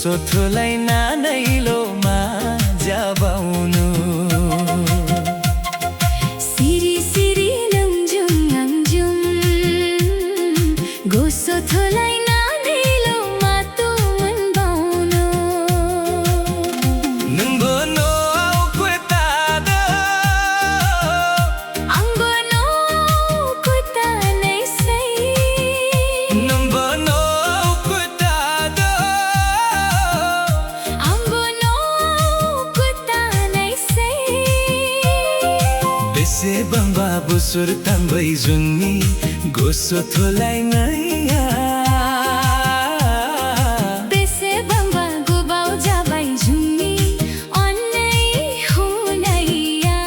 गोसोथोलाई नानैलोमा जाबाउनु सिरी सिरी नङजुङ नङजुङ गोसोथोलाई नानैलोमा तु मनबाउनु नंगो no कुतादो अंगो no कुता नै sei नंगो नो कुतादो अंगो नो कुता नै sei बेसे बंबा बुसुर तंबै जुन्नी गोसोथोलाई नैया बेसे बंबा गुबाउ जाबाई जुङ्गी अन्नै हुनैया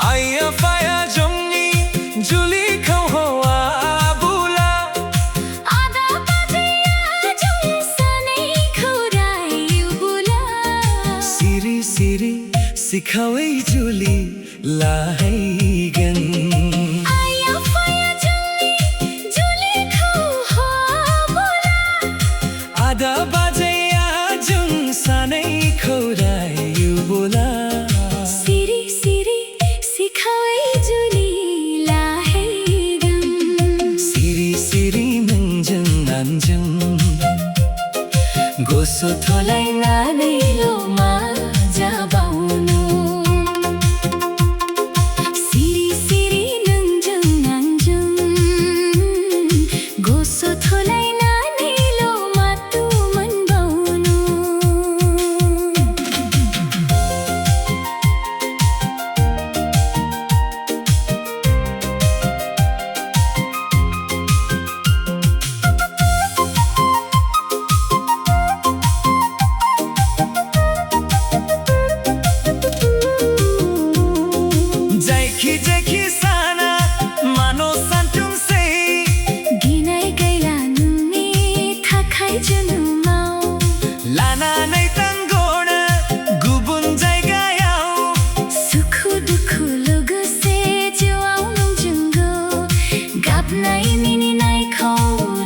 आया फाया जुन्नी जुली खौ होआ बुला आधा बाजिया जुङ सनै खुराइउ बुला सिरी सिरी सिखावै जुली लाहैगन आया फाया जुङ्गी जुली खौ हो बुला आधा बाजैया जुन सानै खौराइउ बोला सिरी सिरी सिखाइ जुली लाहैगम सिरी सिरी नंजन नान्जन गोसोथोलाई नानैलोमा जाबाउनु सिरी सिरी नङजुङ नङजुङ गोसोथोलाई नानैलोमा तु मनबाउनु जाइखी जेखी साना मानो सान्टुम से गिनाइ गैला नुने थाखाइ जुनु माउ लाना नै तंगोण गुबुन जायगायाव सुखु दुखु लोगोसे जिउआव नंजुंगो गाबनाय मिनिनाय खौ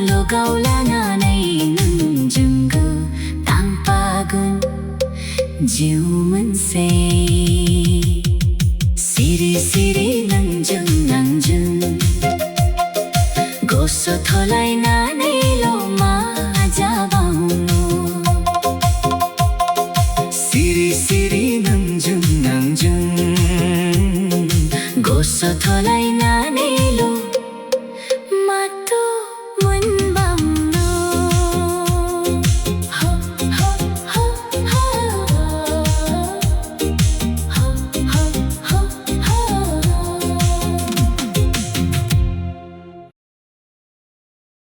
लोगाव लानानै नंजुंगो तांपागुन जिउ मोनसे सिरि सिरि नंजुं नंजुं गोसोथोलाई नानैलोमा जाबाउनु सिरी सिरी नंजुन नंजुन गोसोथोलाई नानैलोमा